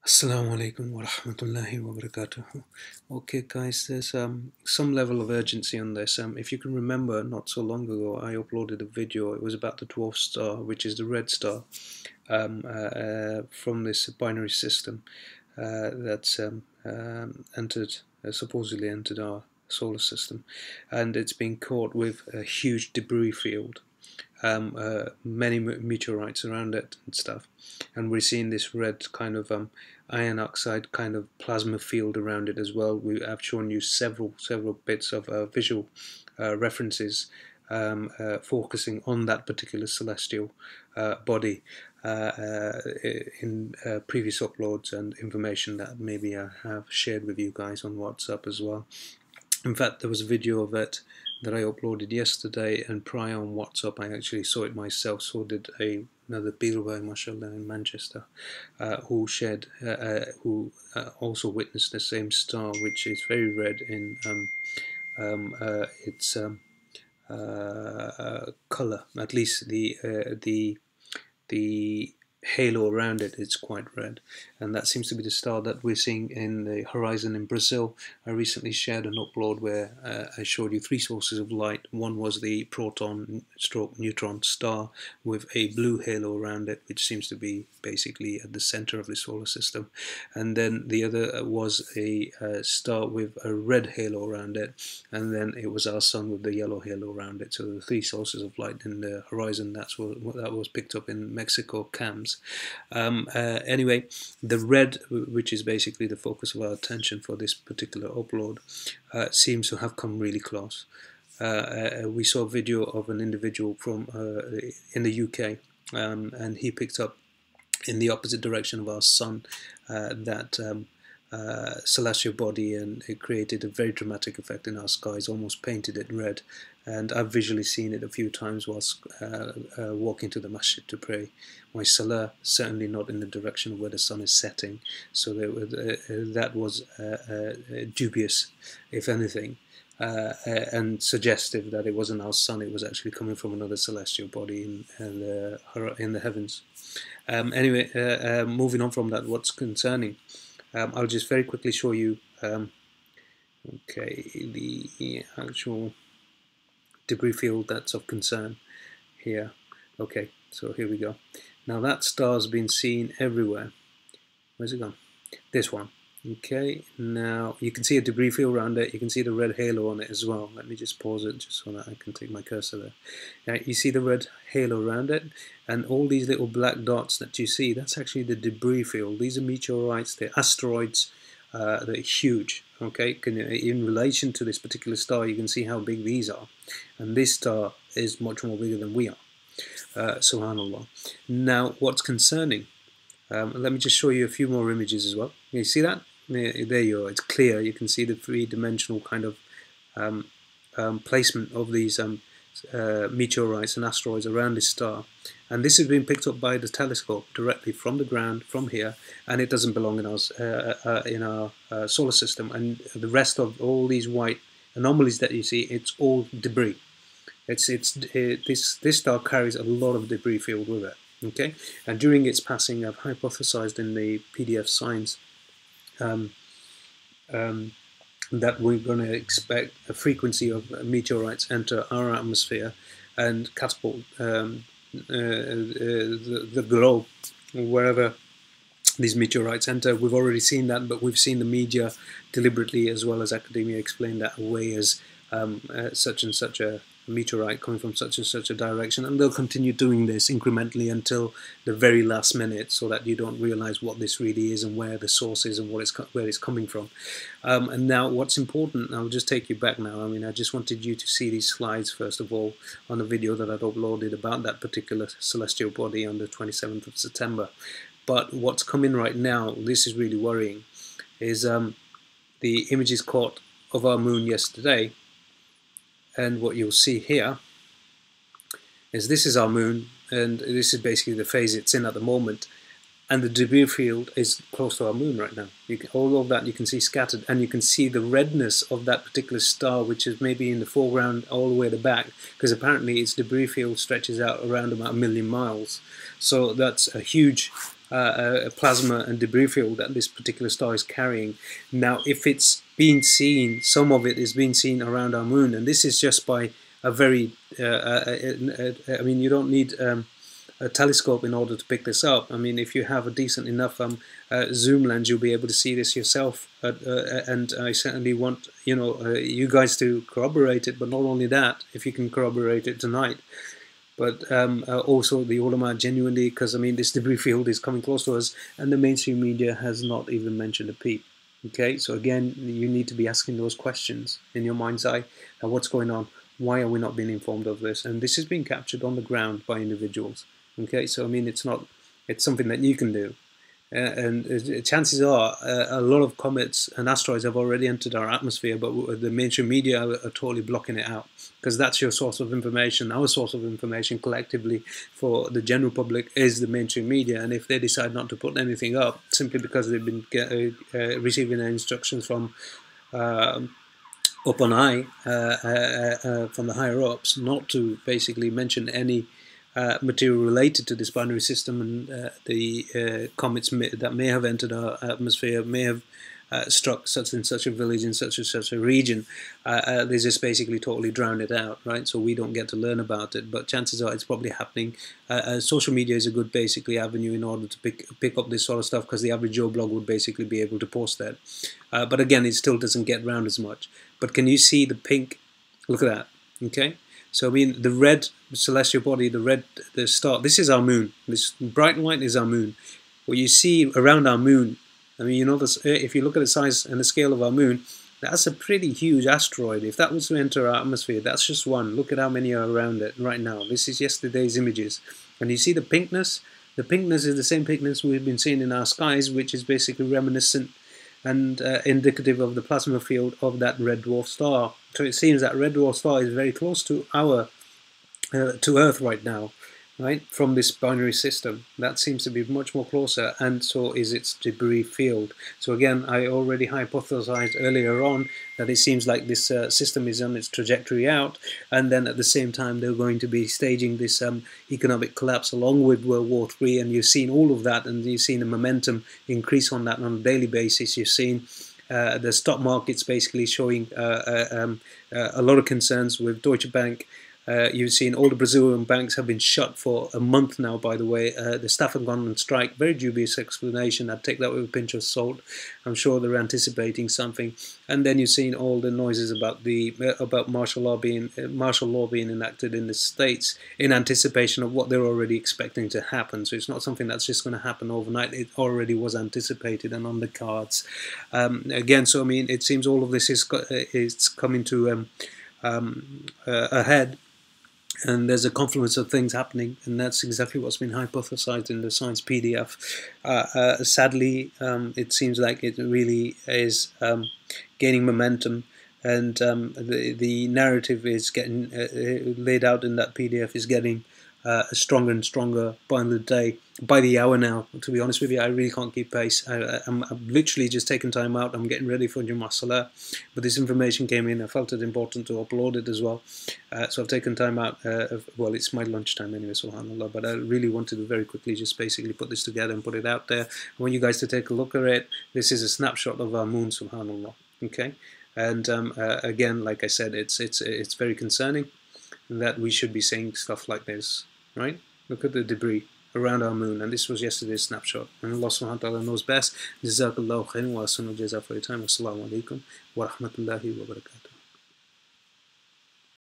Assalamu alaikum wa rahmatullahi wa barakatuh. Okay, guys, there's some level of urgency on this. If you can remember, not so long ago, I uploaded a video. It was about the Dwarf Star, which is the red star from this binary system that's entered, supposedly entered our solar system, and it's been caught with a huge debris field. Many meteorites around it and stuff, and we're seeing this red kind of iron oxide kind of plasma field around it as well. I've shown you several bits of visual references focusing on that particular celestial body in previous uploads and information that maybe I have shared with you guys on WhatsApp as well. In fact, there was a video of it that I uploaded yesterday, and prior on WhatsApp I actually saw it myself. So did another Bilbao, mashallah, in Manchester, who also witnessed the same star, which is very red in its color. At least the halo around it is quite red, and that seems to be the star that we're seeing in the horizon in Brazil. I recently shared an upload where I showed you three sources of light. One was the proton stroke neutron star with a blue halo around it, which seems to be basically at the center of the solar system, and then the other was a star with a red halo around it, and then it was our sun with the yellow halo around it. So the three sources of light in the horizon. That's what that was picked up in Mexico CAMS. Anyway, the red, which is basically the focus of our attention for this particular upload, seems to have come really close. We saw a video of an individual from in the UK, and he picked up in the opposite direction of our sun that celestial body, and it created a very dramatic effect in our skies, almost painted it red. And I've visually seen it a few times whilst walking to the masjid to pray my salah, certainly not in the direction of where the sun is setting. So that was dubious, if anything, and suggestive that it wasn't our sun, it was actually coming from another celestial body in the heavens. Anyway, moving on from that, what's concerning, I'll just very quickly show you okay, the actual debris field that's of concern here. Okay, so here we go. Now that star's been seen everywhere. Where's it gone? This one. Okay, now you can see a debris field around it. You can see the red halo on it as well. Let me just pause it just so that I can take my cursor there. Now you see the red halo around it, and all these little black dots that you see, that's actually the debris field. These are meteorites, they're asteroids, they're huge. Okay, in relation to this particular star, you can see how big these are, and this star is much more bigger than we are. Subhanallah. Now, what's concerning? Let me just show you a few more images as well. You see that? There you are. It's clear. You can see the three-dimensional kind of placement of these meteorites and asteroids around this star. And this has been picked up by the telescope directly from the ground, from here, and it doesn't belong in our solar system. And the rest of all these white anomalies that you see, it's all debris. This star carries a lot of debris field with it. Okay, and during its passing, I've hypothesized in the PDF Science that we're going to expect a frequency of meteorites enter our atmosphere and catapult the globe wherever these meteorites enter. We've already seen that, but we've seen the media deliberately, as well as academia, explain that away as such and such a meteorite coming from such and such a direction, and they'll continue doing this incrementally until the very last minute, so that you don't realize what this really is and where the source is and where it's coming from. And now what's important, I'll just take you back now. I mean, I just wanted you to see these slides first of all on a video that I'd uploaded about that particular celestial body on the 27th of September. But what's coming right now, this is really worrying, is the images caught of our moon yesterday. And what you'll see here is this is our moon, and this is basically the phase it's in at the moment. And the debris field is close to our moon right now. All of that you can see scattered, and you can see the redness of that particular star, which is maybe in the foreground all the way to the back, because apparently its debris field stretches out around about 1 million miles. So that's a huge plasma and debris field that this particular star is carrying. Now, if it's being seen, some of it is being seen around our moon, and this is just by a very, I mean, you don't need a telescope in order to pick this up. I mean, if you have a decent enough zoom lens, you'll be able to see this yourself. And I certainly want, you know, you guys to corroborate it. But not only that, if you can corroborate it tonight, but also the ulama genuinely, because I mean, this debris field is coming close to us, and the mainstream media has not even mentioned a peep. Okay, so again, you need to be asking those questions in your mind's eye. What's going on? Why are we not being informed of this? And this is being captured on the ground by individuals. Okay, so I mean, it's something that you can do. And chances are a lot of comets and asteroids have already entered our atmosphere, but the mainstream media are totally blocking it out, because that's your source of information. Our source of information collectively for the general public is the mainstream media, and if they decide not to put anything up simply because they've been receiving their instructions from up on high, from the higher ups, not to basically mention any material related to this binary system, and the comets that may have entered our atmosphere may have struck such and such a village in such and such a region. They just basically totally drown it out, right? So we don't get to learn about it, but chances are it's probably happening. Social media is a good basically avenue in order to pick up this sort of stuff, because the average Joe blog would basically be able to post that. But again, it still doesn't get around as much. But can you see the pink? Look at that, okay? So I mean, the red celestial body, the star, this is our moon. This bright white is our moon. What you see around our moon, I mean, you know, this, if you look at the size and the scale of our moon, that's a pretty huge asteroid. If that was to enter our atmosphere, that's just one. Look at how many are around it right now. This is yesterday's images. And you see the pinkness? The pinkness is the same pinkness we've been seeing in our skies, which is basically reminiscent and indicative of the plasma field of that red dwarf star. So it seems that red dwarf star is very close to our to Earth right now, right? From this binary system, that seems to be much more closer, and so is its debris field. So again, I already hypothesized earlier on that it seems like this system is on its trajectory out, and then at the same time they're going to be staging this economic collapse along with World War III, and you've seen all of that, and you've seen the momentum increase on that on a daily basis. You've seen the stock market's basically showing a lot of concerns with Deutsche Bank. You've seen all the Brazilian banks have been shut for a month now, by the way. The staff have gone on strike. Very dubious explanation. I'd take that with a pinch of salt. I'm sure they're anticipating something. And then you've seen all the noises about martial law being enacted in the States in anticipation of what they're already expecting to happen. So it's not something that's just going to happen overnight. It already was anticipated and on the cards. Again, so I mean, it seems all of this is coming to a head. And there's a confluence of things happening, and that's exactly what's been hypothesized in the science PDF. Sadly, it seems like it really is gaining momentum, and the narrative is getting laid out in that PDF is getting stronger and stronger by the day, by the hour now. To be honest with you, I really can't keep pace. I'm literally just taking time out. I'm getting ready for Jummah Salah, but this information came in. I felt it important to upload it as well. So I've taken time out. Well, it's my lunchtime anyway, subhanAllah, but I really wanted to very quickly just basically put this together and put it out there. I want you guys to take a look at it. This is a snapshot of our moon, subhanAllah. Okay, and again, like I said, it's very concerning that we should be saying stuff like this, right? Look at the debris around our moon, and this was yesterday's snapshot. And Allah subhanahu wa ta'ala knows best. Jazakallahu khairan wa ahsanu jaza for your time. Wassalamu alaikum wa rahmatullahi wa barakatuh.